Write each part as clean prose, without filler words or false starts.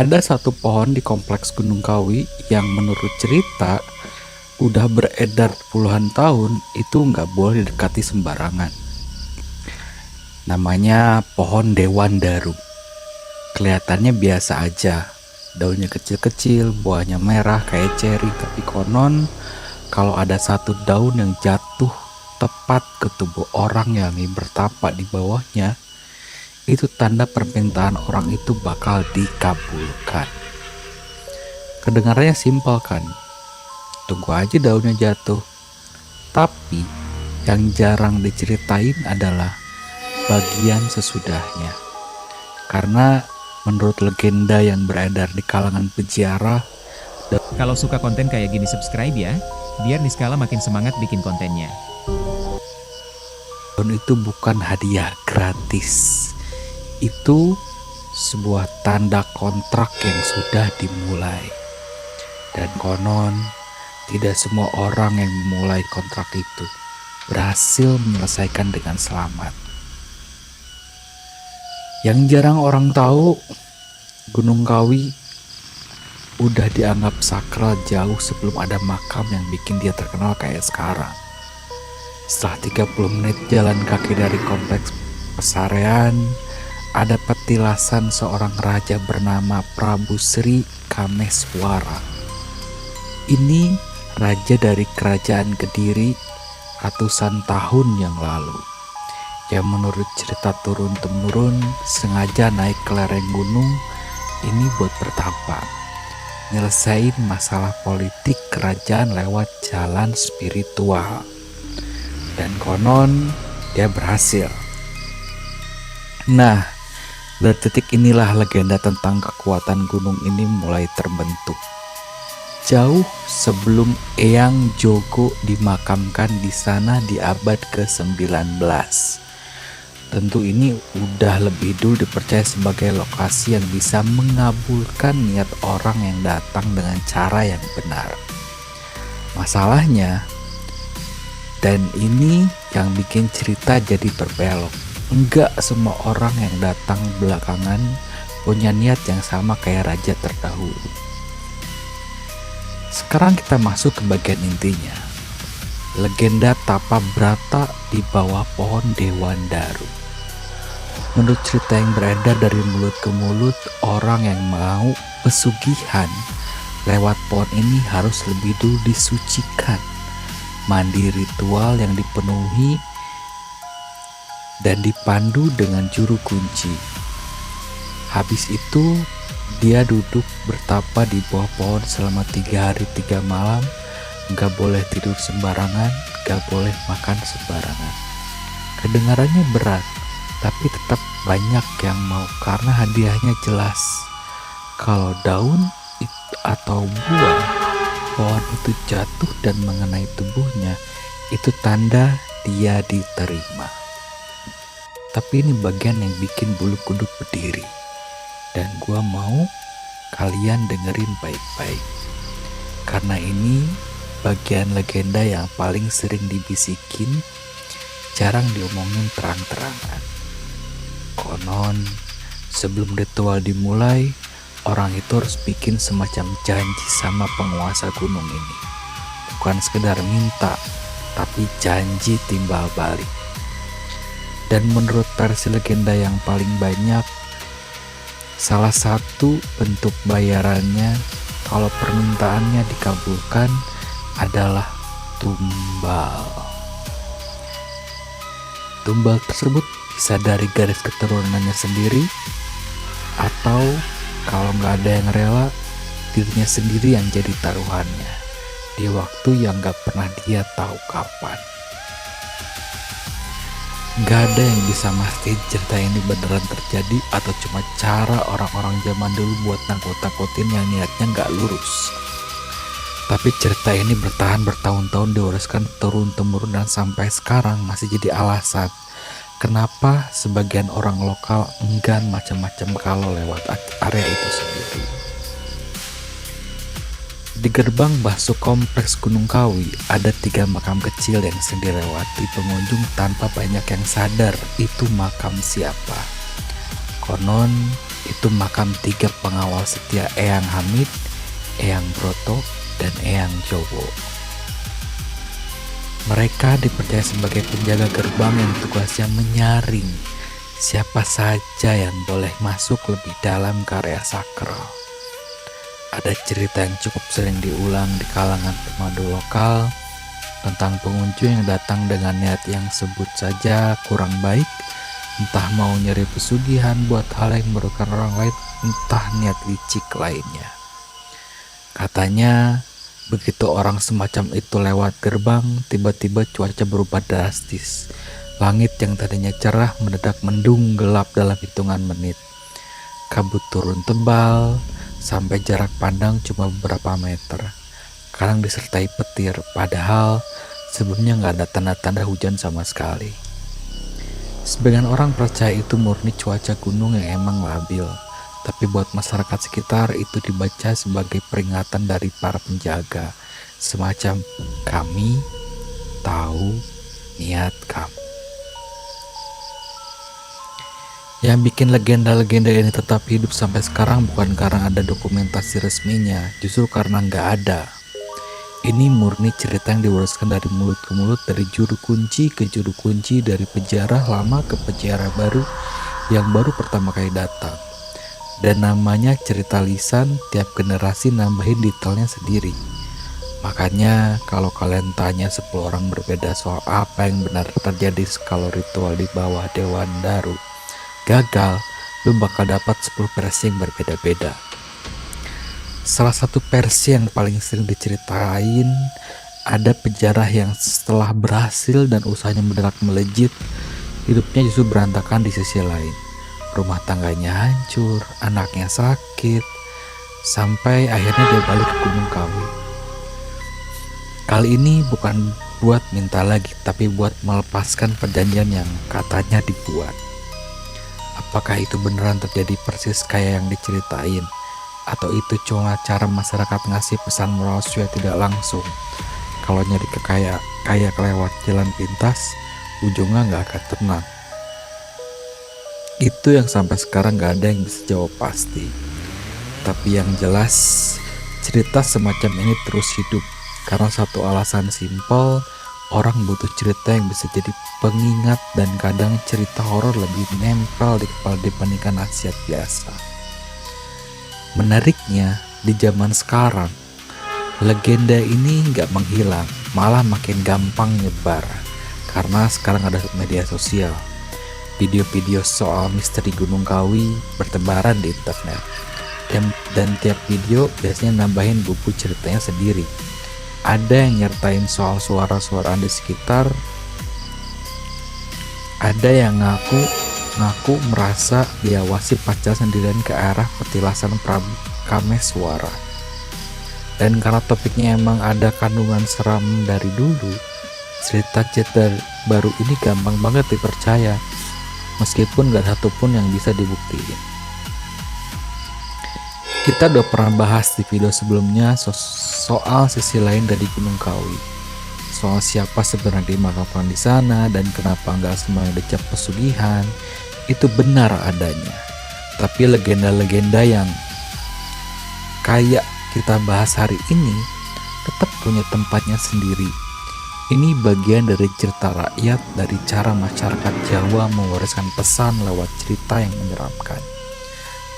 Ada satu pohon di kompleks Gunung Kawi yang menurut cerita udah beredar puluhan tahun itu nggak boleh didekati sembarangan. Namanya pohon Dewan Daru. Kelihatannya biasa aja, daunnya kecil-kecil, buahnya merah kayak ceri, tapi konon kalau ada satu daun yang jatuh tepat ke tubuh orang yang bertapa di bawahnya, itu tanda permintaan orang itu bakal dikabulkan. Kedengarannya simpel kan? Tunggu aja daunnya jatuh. Tapi yang jarang diceritain adalah bagian sesudahnya. Karena menurut legenda yang beredar di kalangan peziarah, Kalau suka konten kayak gini subscribe ya, biar Niskala makin semangat bikin kontennya. daun itu bukan hadiah gratis. Itu sebuah tanda kontrak yang sudah dimulai. Dan konon, tidak semua orang yang memulai kontrak itu berhasil menyelesaikan dengan selamat. Yang jarang orang tahu, Gunung Kawi udah dianggap sakral jauh sebelum ada makam yang bikin dia terkenal kayak sekarang. Setelah 30 menit jalan kaki dari kompleks Pesarean, ada petilasan seorang raja bernama Prabu Sri Kameswara. Ini raja dari kerajaan Kediri ratusan tahun yang lalu, yang menurut cerita turun-temurun sengaja naik ke lereng gunung ini buat bertapa, nyelesain masalah politik kerajaan lewat jalan spiritual. Dan konon dia berhasil. Nah, dari titik inilah legenda tentang kekuatan gunung ini mulai terbentuk. Jauh sebelum Eyang Jogo dimakamkan di sana di abad ke-19. Tentu ini udah lebih dulu dipercaya sebagai lokasi yang bisa mengabulkan niat orang yang datang dengan cara yang benar. Masalahnya, dan ini yang bikin cerita jadi berbelok, enggak semua orang yang datang belakangan punya niat yang sama kayak raja terdahulu. Sekarang kita masuk ke bagian intinya. Legenda Tapa Brata di bawah pohon Dewan Daru. Menurut cerita yang beredar dari mulut ke mulut, orang yang mau pesugihan lewat pohon ini harus lebih dulu disucikan, mandi ritual yang dipenuhi, dan dipandu dengan juru kunci. Habis itu dia duduk bertapa di bawah pohon selama 3 hari 3 malam. Gak boleh tidur sembarangan, gak boleh makan sembarangan. Kedengarannya berat, tapi tetap banyak yang mau karena hadiahnya jelas. Kalau daun atau buah pohon itu jatuh dan mengenai tubuhnya, itu tanda dia diterima. Tapi ini bagian yang bikin bulu kuduk berdiri, dan gua mau kalian dengerin baik-baik, karena ini bagian legenda yang paling sering dibisikin, jarang diomongin terang-terangan. Konon sebelum ritual dimulai, orang itu harus bikin semacam janji sama penguasa gunung ini. Bukan sekedar minta, tapi janji timbal balik. Dan menurut versi legenda yang paling banyak, salah satu bentuk bayarannya kalau permintaannya dikabulkan adalah tumbal. Tumbal tersebut bisa dari garis keturunannya sendiri, atau kalau nggak ada yang rela, dirinya sendiri yang jadi taruhannya di waktu yang nggak pernah dia tahu kapan. Nggak ada yang bisa mastiin cerita ini beneran terjadi atau cuma cara orang-orang zaman dulu buat nakut-nakutin yang niatnya nggak lurus. Tapi cerita ini bertahan bertahun-tahun, diwariskan turun-temurun, dan sampai sekarang masih jadi alasan kenapa sebagian orang lokal enggan macam-macam kalau lewat area itu sendiri. Di gerbang masuk kompleks Gunung Kawi ada 3 makam kecil yang sering dilewati pengunjung tanpa banyak yang sadar itu makam siapa. Konon itu makam 3 pengawal setia Eyang Hamid, Eyang Broto, dan Eyang Jowo. Mereka dipercaya sebagai penjaga gerbang yang tugasnya menyaring siapa saja yang boleh masuk lebih dalam ke area sakral. Ada cerita yang cukup sering diulang di kalangan pemandu lokal tentang pengunjung yang datang dengan niat yang sebut saja kurang baik, entah mau nyari pesugihan buat hal yang merugikan orang lain, entah niat licik lainnya. Katanya begitu orang semacam itu lewat gerbang, tiba-tiba cuaca berubah drastis. Langit yang tadinya cerah mendadak mendung gelap dalam hitungan menit. Kabut turun tebal sampai jarak pandang cuma beberapa meter. Kadang disertai petir, padahal sebelumnya nggak ada tanda-tanda hujan sama sekali. Sebagian orang percaya itu murni cuaca gunung yang emang labil, tapi buat masyarakat sekitar itu dibaca sebagai peringatan dari para penjaga, semacam kami tahu niat kamu. Yang bikin legenda-legenda ini tetap hidup sampai sekarang bukan karena ada dokumentasi resminya, justru karena nggak ada. Ini murni cerita yang diwariskan dari mulut ke mulut, dari juru kunci ke juru kunci, dari pejarah lama ke pejarah baru yang baru pertama kali datang. Dan namanya cerita lisan, tiap generasi nambahin detailnya sendiri. Makanya kalau kalian tanya 10 orang berbeda soal apa yang benar terjadi kalau ritual di bawah Dewan Daru gagal, lu bakal dapat 10 versi yang berbeda-beda. Salah satu versi yang paling sering diceritain, ada pejarah yang setelah berhasil dan usahanya mendadak melejit, hidupnya justru berantakan di sisi lain. Rumah tangganya hancur, anaknya sakit, sampai akhirnya dia balik ke Gunung Kawi. Kali ini bukan buat minta lagi, tapi buat melepaskan perjanjian yang katanya dibuat. Apakah itu beneran terjadi persis kayak yang diceritain? Atau itu cuma cara masyarakat ngasih pesan moral supaya tidak langsung? Kalau nyari kayak lewat jalan pintas, ujungnya nggak akan tenang. Itu yang sampai sekarang nggak ada yang bisa jawab pasti. Tapi yang jelas, cerita semacam ini terus hidup karena satu alasan simpel. Orang butuh cerita yang bisa jadi pengingat, dan kadang cerita horor lebih nempel di kepala dibandingkan nasihat biasa. Menariknya, di zaman sekarang, legenda ini nggak menghilang, malah makin gampang nyebar. Karena sekarang ada media sosial. Video-video soal misteri Gunung Kawi bertebaran di internet. Dan tiap video biasanya nambahin buku ceritanya sendiri. Ada yang nyertain soal suara-suara di sekitar. Ada yang ngaku merasa diawasi pacar sendirian ke arah petilasan Prabu Kameswara. Dan karena topiknya emang ada kandungan seram dari dulu, cerita-cerita baru ini gampang banget dipercaya, meskipun gak satupun yang bisa dibuktiin. Kita udah pernah bahas di video sebelumnya soal sisi lain dari Gunung Kawi, soal siapa sebenarnya dimakamkan di sana dan kenapa nggak semuanya dicap pesugihan. Itu benar adanya, tapi legenda-legenda yang kayak kita bahas hari ini tetap punya tempatnya sendiri. Ini bagian dari cerita rakyat, dari cara masyarakat Jawa mewariskan pesan lewat cerita yang menyeramkan.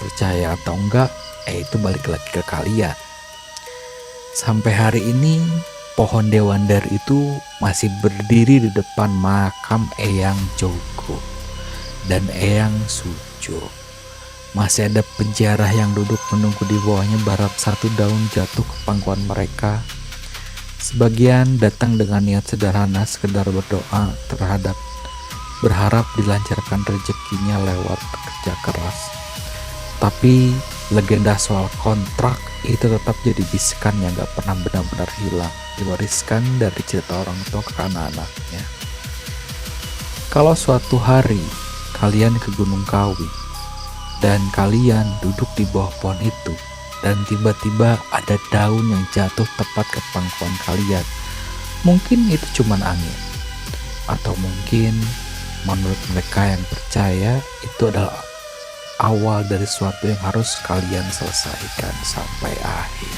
Percaya atau enggak, itu balik lagi ke kalian. Sampai hari ini, pohon Dewandar itu masih berdiri di depan makam Eyang Jogo dan Eyang Sujo. Masih ada penjara yang duduk menunggu di bawahnya berharap satu daun jatuh ke pangkuan mereka. Sebagian datang dengan niat sederhana, sekedar berdoa berharap dilancarkan rezekinya lewat kerja keras. Tapi legenda soal kontrak itu tetap jadi bisikan yang gak pernah benar-benar hilang, diwariskan dari cerita orang tua ke anak-anaknya. Kalau suatu hari kalian ke Gunung Kawi dan kalian duduk di bawah pohon itu, dan tiba-tiba ada daun yang jatuh tepat ke pangkuan kalian, mungkin itu cuma angin, atau mungkin menurut mereka yang percaya itu adalah awal dari sesuatu yang harus kalian selesaikan sampai akhir.